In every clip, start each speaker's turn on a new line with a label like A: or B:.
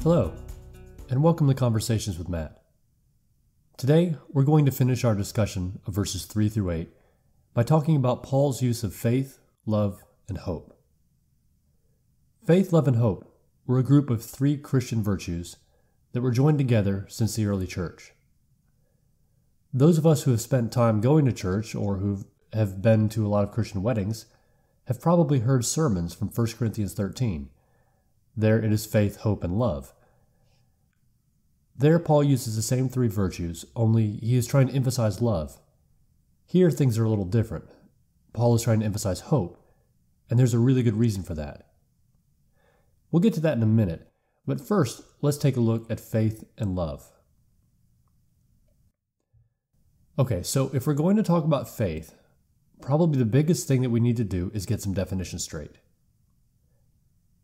A: Hello, and welcome to Conversations with Matt. Today, we're going to finish our discussion of verses 3 through 8 by talking about Paul's use of faith, love, and hope. Faith, love, and hope were a group of three Christian virtues that were joined together since the early church. Those of us who have spent time going to church or who have been to a lot of Christian weddings have probably heard sermons from 1 Corinthians 13. There it is faith, hope, and love. There Paul uses the same three virtues, only he is trying to emphasize love. Here things are a little different. Paul is trying to emphasize hope, and there's a really good reason for that. We'll get to that in a minute, but first let's take a look at faith and love. Okay, so if we're going to talk about faith, probably the biggest thing that we need to do is get some definitions straight.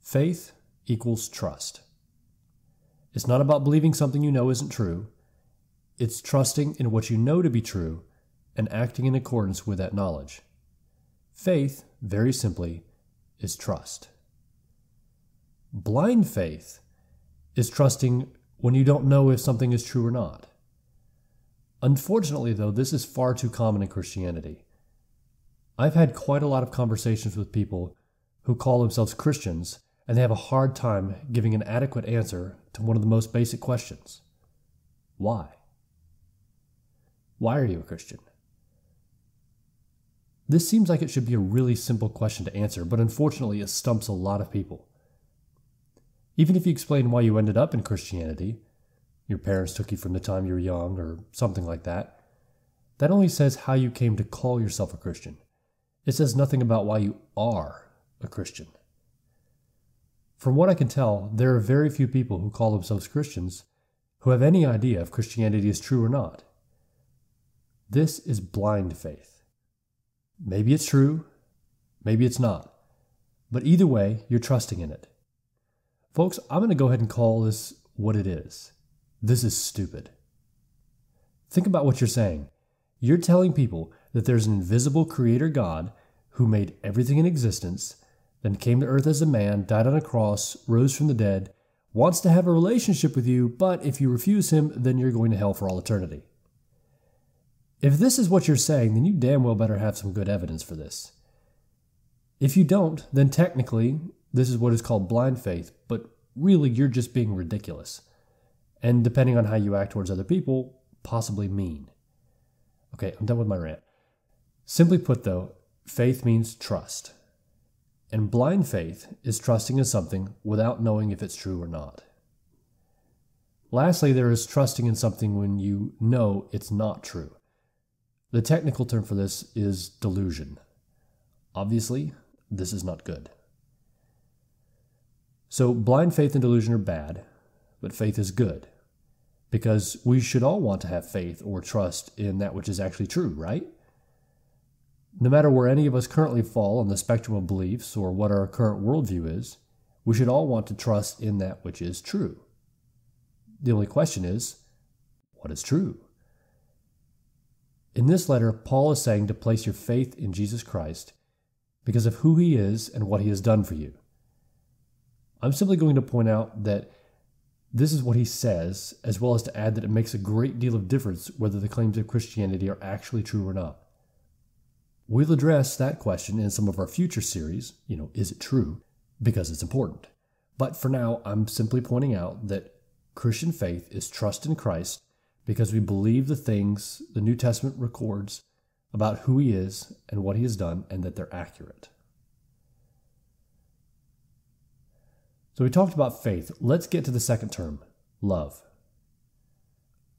A: Faith equals trust. It's not about believing something you know isn't true. It's trusting in what you know to be true and acting in accordance with that knowledge. Faith, very simply, is trust. Blind faith is trusting when you don't know if something is true or not. Unfortunately, though, this is far too common in Christianity. I've had quite a lot of conversations with people who call themselves Christians, and they have a hard time giving an adequate answer to one of the most basic questions. Why? Why are you a Christian? This seems like it should be a really simple question to answer, but unfortunately it stumps a lot of people. Even if you explain why you ended up in Christianity, your parents took you from the time you were young or something like that, that only says how you came to call yourself a Christian. It says nothing about why you are a Christian. From what I can tell, there are very few people who call themselves Christians who have any idea if Christianity is true or not. This is blind faith. Maybe it's true, maybe it's not. But either way, you're trusting in it. Folks, I'm going to go ahead and call this what it is. This is stupid. Think about what you're saying. You're telling people that there's an invisible creator God who made everything in existence, then came to earth as a man, died on a cross, rose from the dead, wants to have a relationship with you, but if you refuse him, then you're going to hell for all eternity. If this is what you're saying, then you damn well better have some good evidence for this. If you don't, then technically, this is what is called blind faith, but really you're just being ridiculous. And depending on how you act towards other people, possibly mean. Okay, I'm done with my rant. Simply put though, faith means trust. And blind faith is trusting in something without knowing if it's true or not. Lastly, there is trusting in something when you know it's not true. The technical term for this is delusion. Obviously, this is not good. So blind faith and delusion are bad, but faith is good. Because we should all want to have faith or trust in that which is actually true, right? No matter where any of us currently fall on the spectrum of beliefs or what our current worldview is, we should all want to trust in that which is true. The only question is, what is true? In this letter, Paul is saying to place your faith in Jesus Christ because of who he is and what he has done for you. I'm simply going to point out that this is what he says, as well as to add that it makes a great deal of difference whether the claims of Christianity are actually true or not. We'll address that question in some of our future series, is it true? Because it's important. But for now, I'm simply pointing out that Christian faith is trust in Christ because we believe the things the New Testament records about who he is and what he has done, and that they're accurate. So we talked about faith. Let's get to the second term, love.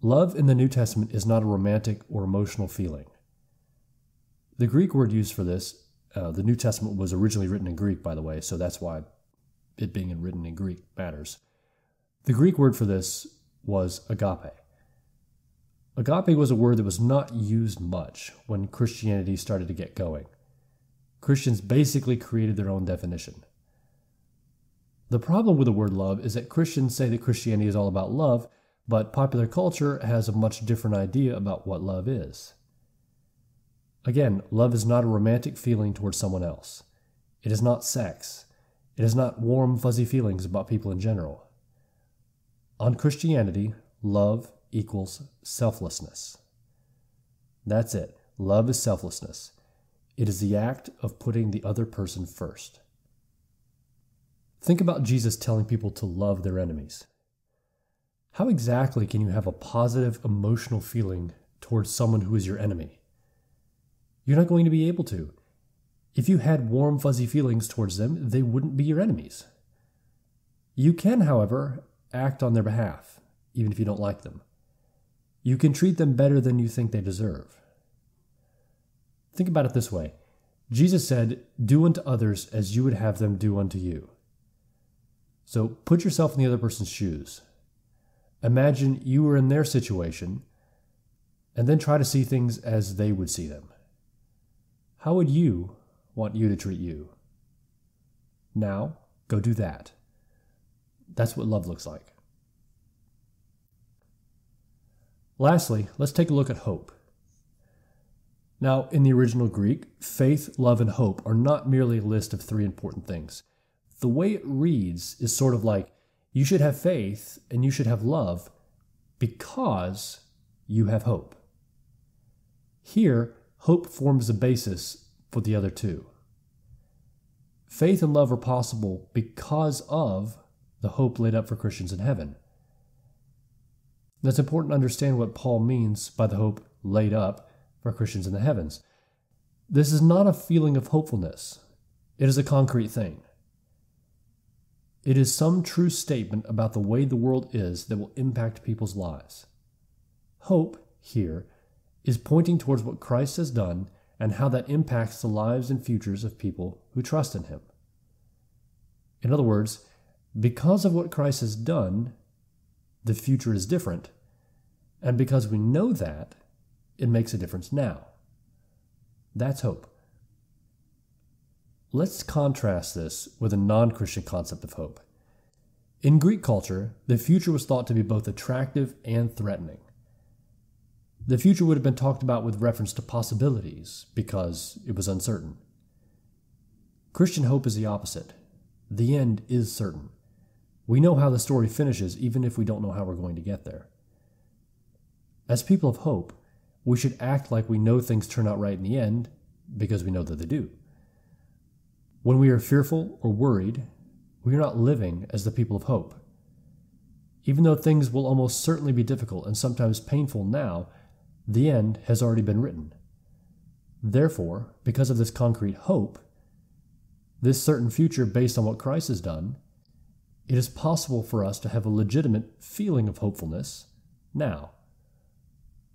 A: Love in the New Testament is not a romantic or emotional feeling. The Greek word used for this, the New Testament was originally written in Greek, by the way, so that's why it being written in Greek matters. The Greek word for this was agape. Agape was a word that was not used much when Christianity started to get going. Christians basically created their own definition. The problem with the word love is that Christians say that Christianity is all about love, but popular culture has a much different idea about what love is. Again, love is not a romantic feeling towards someone else. It is not sex. It is not warm, fuzzy feelings about people in general. On Christianity, love equals selflessness. That's it. Love is selflessness. It is the act of putting the other person first. Think about Jesus telling people to love their enemies. How exactly can you have a positive emotional feeling towards someone who is your enemy? You're not going to be able to. If you had warm, fuzzy feelings towards them, they wouldn't be your enemies. You can, however, act on their behalf, even if you don't like them. You can treat them better than you think they deserve. Think about it this way. Jesus said, "Do unto others as you would have them do unto you." So put yourself in the other person's shoes. Imagine you were in their situation, and then try to see things as they would see them. How would you want you to treat you? Now, go do that. That's what love looks like. Lastly, let's take a look at hope. Now, in the original Greek, faith, love, and hope are not merely a list of 3 important things. The way it reads is sort of like, you should have faith and you should have love because you have hope. Here, hope forms the basis for the other 2. Faith and love are possible because of the hope laid up for Christians in heaven. It's important to understand what Paul means by the hope laid up for Christians in the heavens. This is not a feeling of hopefulness. It is a concrete thing. It is some true statement about the way the world is that will impact people's lives. Hope, here, is pointing towards what Christ has done and how that impacts the lives and futures of people who trust in Him. In other words, because of what Christ has done, the future is different, and because we know that, it makes a difference now. That's hope. Let's contrast this with a non-Christian concept of hope. In Greek culture, the future was thought to be both attractive and threatening. The future would have been talked about with reference to possibilities because it was uncertain. Christian hope is the opposite. The end is certain. We know how the story finishes even if we don't know how we're going to get there. As people of hope, we should act like we know things turn out right in the end because we know that they do. When we are fearful or worried, we are not living as the people of hope. Even though things will almost certainly be difficult and sometimes painful now, the end has already been written. Therefore, because of this concrete hope, this certain future based on what Christ has done, it is possible for us to have a legitimate feeling of hopefulness now.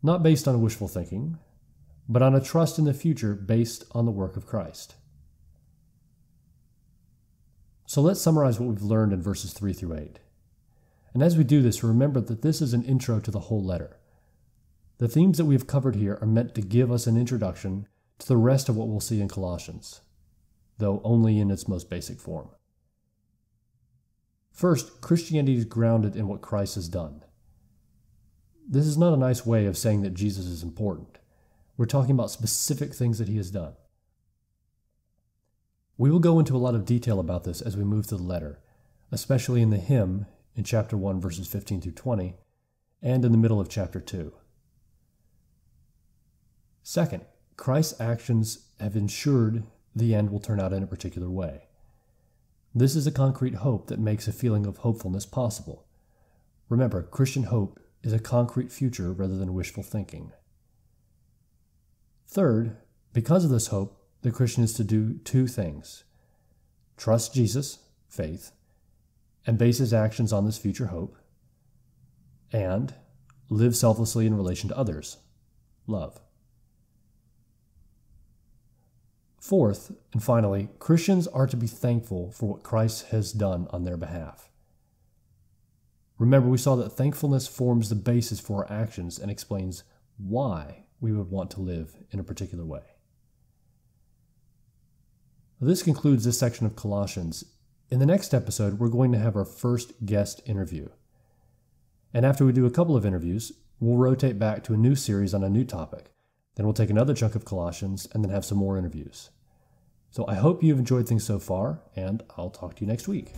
A: Not based on wishful thinking, but on a trust in the future based on the work of Christ. So let's summarize what we've learned in verses 3 through 8. And as we do this, remember that this is an intro to the whole letter. The themes that we have covered here are meant to give us an introduction to the rest of what we'll see in Colossians, though only in its most basic form. First, Christianity is grounded in what Christ has done. This is not a nice way of saying that Jesus is important. We're talking about specific things that He has done. We will go into a lot of detail about this as we move through the letter, especially in the hymn in chapter 1, verses 15 through 20, and in the middle of chapter 2. Second, Christ's actions have ensured the end will turn out in a particular way. This is a concrete hope that makes a feeling of hopefulness possible. Remember, Christian hope is a concrete future rather than wishful thinking. Third, because of this hope, the Christian is to do 2 things: trust Jesus, faith, and base his actions on this future hope, and live selflessly in relation to others, love. Fourth, and finally, Christians are to be thankful for what Christ has done on their behalf. Remember, we saw that thankfulness forms the basis for our actions and explains why we would want to live in a particular way. This concludes this section of Colossians. In the next episode, we're going to have our first guest interview. And after we do a couple of interviews, we'll rotate back to a new series on a new topic. Then we'll take another chunk of Colossians and then have some more interviews. So I hope you've enjoyed things so far, and I'll talk to you next week.